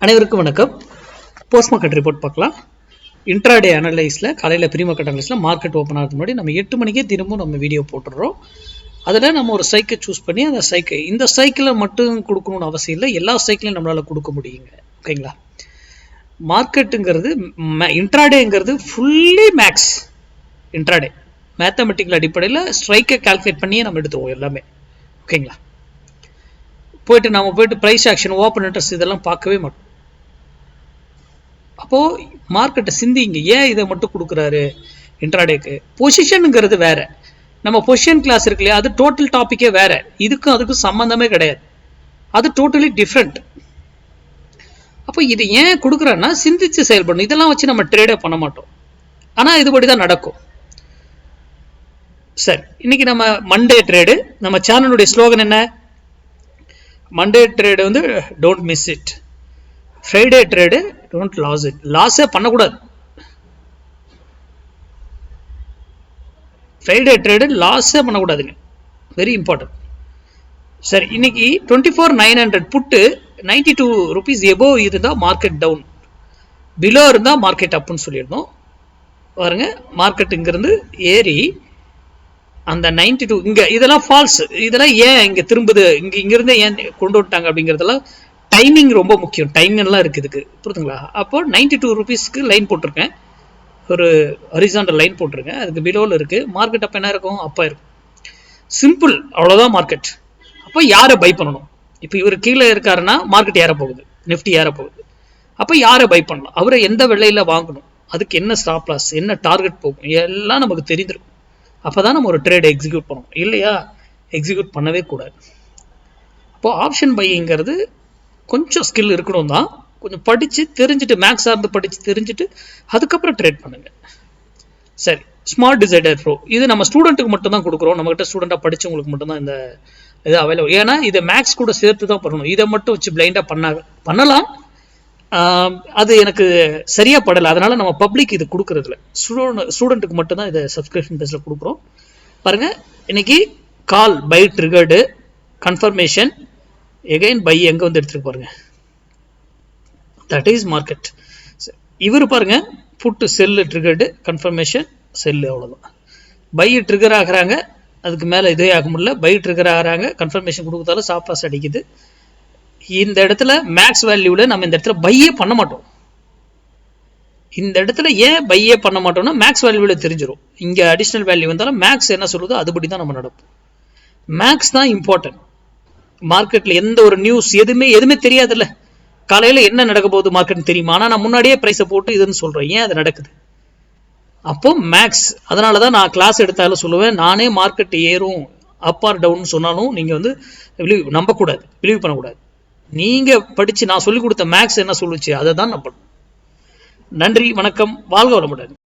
அனைவருக்கும் வணக்கம். Post market report பார்க்கலாம். இன்ட்ராடே அனலைஸில் காலையில் ப்ரீ மார்க்கெட் அனலைஸில் மார்க்கெட் ஓப்பன் ஆகிறது முன்னாடி நம்ம 8 மணிக்கே திரும்பவும் நம்ம வீடியோ போட்டுடுறோம். அதில் நம்ம ஒரு சைக்கிள் சூஸ் பண்ணி அந்த இந்த சைக்கிளை மட்டும் கொடுக்கணும்னு அவசியம் இல்லை, எல்லா சைக்கிளையும் நம்மளால் கொடுக்க முடியுங்க. ஓகேங்களா? மார்க்கெட்டுங்கிறது இன்ட்ராடேங்கிறது ஃபுல்லி மேக்ஸ். இன்ட்ராடே மேத்தமெட்டிக்கல் அடிப்படையில் ஸ்ட்ரைக்கை கால்குலேட் பண்ணியே நம்ம எடுத்துருவோம் எல்லாமே. ஓகேங்களா? போயிட்டு ப்ரைஸ் ஆக்ஷன், ஓப்பன் இன்ட்ரெஸ்ட் இதெல்லாம் பார்க்கவே மாட்டோம். அப்போது மார்க்கெட்டை சிந்திங்க, ஏன் இதை மட்டும் கொடுக்குறாரு இன்ட்ராடேக்கு? பொசிஷனுங்கிறது வேற. நம்ம பொசிஷன் கிளாஸ் இருக்கு இல்லையா, அது டோட்டல் டாப்பிக்கே வேற. அதுக்கும் சம்மந்தமே கிடையாது, அது டோட்டலி டிஃப்ரெண்ட். அப்போ இது ஏன் கொடுக்குறான்னா சிந்திச்சு செயல்படணும். இதெல்லாம் வச்சு நம்ம ட்ரேடே பண்ண மாட்டோம், ஆனால் இதுபடி தான் நடக்கும். சரி, இன்னைக்கு நம்ம மண்டே ட்ரேடு. நம்ம சேனலுடைய ஸ்லோகன் என்ன? மண்டே ட்ரேடு வந்து don't miss it, Friday trade don't loss it. லாஸே பண்ணக்கூடாது. ஃப்ரைடே ட்ரேடு லாஸே பண்ணக்கூடாதுங்க, வெரி இம்பார்ட்டன்ட். சரி, இன்னைக்கு 24,900 புட்டு 92 rupees எபோவ் இருந்தால் மார்க்கெட் டவுன், பிலோ இருந்தால் மார்க்கெட் அப்புன்னு சொல்லியிருந்தோம். பாருங்க, மார்க்கெட் இங்கிருந்து ஏறி அந்த 92 இங்கே, இதெல்லாம் ஃபால்ஸ். இதெல்லாம் ஏன் இங்கே திரும்புது, இங்கிருந்து ஏன் கொண்டு வந்துட்டாங்க அப்படிங்கிறதெல்லாம் டைமிங் ரொம்ப முக்கியம். டைமிங்லாம் இருக்குது இதுக்கு, புரியுதுங்களா? அப்போ 92 rupeesக்கு லைன் போட்டிருக்கேன், ஒரு ஹரிசாண்டல் லைன் போட்டிருக்கேன். அதுக்கு பிலோவில் இருக்குது. மார்க்கெட் அப்போ என்ன இருக்கும்? அப்போ இருக்கும். சிம்பிள், அவ்வளோதான் மார்க்கெட். அப்போ யாரை பை பண்ணணும்? இப்போ இவர் கீழே இருக்காருன்னா மார்க்கெட் ஏற போகுது, நிஃப்டி ஏற போகுது. அப்போ யாரை பை பண்ணலாம்? அவரை எந்த விலையில் வாங்கணும், அதுக்கு என்ன ஸ்டாப் லாஸ், என்ன டார்கெட் போகும், எல்லாம் நமக்கு தெரிஞ்சிருக்கும். அப்போ தான் நம்ம ஒரு ட்ரேடை எக்ஸிக்யூட் பண்ணணும். இல்லையா, எக்ஸிக்யூட் பண்ணவே கூடாது. அப்போது ஆப்ஷன் பைங்கிறது கொஞ்சம் ஸ்கில் இருக்கணும் தான். கொஞ்சம் படித்து தெரிஞ்சுட்டு, மேக்ஸ் சார்ந்து படித்து தெரிஞ்சுட்டு அதுக்கப்புறம் ட்ரேட் பண்ணுங்க. சரி, ஸ்மார்ட் டிசைடர் ப்ரோ இது நம்ம ஸ்டூடெண்ட்டுக்கு மட்டும் தான் கொடுக்குறோம். நம்மகிட்ட ஸ்டூடெண்ட்டாக படித்தவங்களுக்கு மட்டும்தான் இந்த இது அவைலபிள். ஏன்னா இதை மேக்ஸ் கூட சேர்த்து தான் பண்ணணும். இதை மட்டும் வச்சு பிளைண்டாக பண்ணலாம், அது எனக்கு சரியா படலை. அதனால நம்ம பப்ளிக் இது கொடுக்கறதில்ல, ஸ்டூடெண்ட்டுக்கு மட்டும்தான் இதை சப்ஸ்கிரிப்ஷன் பேஸில் கொடுக்குறோம். பாருங்க, இன்னைக்கு call buy triggered, confirmation, again buy எங்கே வந்து எடுத்துட்டு பாருங்க, தட் இஸ் மார்க்கெட். இவர் பாருங்க, put sell triggered, confirmation sell, அவ்வளோதான். பை ட்ரிகர் ஆகிறாங்க, அதுக்கு மேலே இதே ஆக முடியல. பை ட்ரிகர் ஆகிறாங்க, கன்ஃபர்மேஷன் கொடுத்தாலும் ஸ்டாப் லாஸ் அடிக்குது. இந்த இடத்துல மேக்ஸ் வேல்யூவில் நம்ம இந்த இடத்துல பையே பண்ண மாட்டோம். இந்த இடத்துல ஏன் பையே பண்ண மாட்டோம்னா மேக்ஸ் வேல்யூவில் தெரிஞ்சிடும். இங்கே அடிஷ்னல் வேல்யூ வந்தாலும் மேக்ஸ் என்ன சொல்லுதோ அதுபடி தான் நம்ம நடப்போம். மேக்ஸ் தான் இம்பார்ட்டன்ட். மார்க்கெட்டில் எந்த ஒரு நியூஸ் எதுவுமே தெரியாதுல்ல. காலையில் என்ன நடக்க போகுது மார்க்கெட் தெரியுமா? ஆனால் நான் முன்னாடியே ப்ரைஸை போட்டு இதுன்னு சொல்கிறேன். ஏன் அது நடக்குது? அப்போ மேக்ஸ். அதனால தான் நான் கிளாஸ் எடுத்தாலும் சொல்லுவேன், நானே மார்க்கெட் ஏறும் அப் ஆர் டவுன் சொன்னாலும் நீங்கள் வந்து நம்பக்கூடாது, பிலீவ் பண்ணக்கூடாது. நீங்கள் படித்து நான் சொல்லிக் கொடுத்த மேக்ஸ் என்ன சொல்லுச்சு அதை தான் நம்பணும். நன்றி, வணக்கம், வாழ்க வளமுடன்.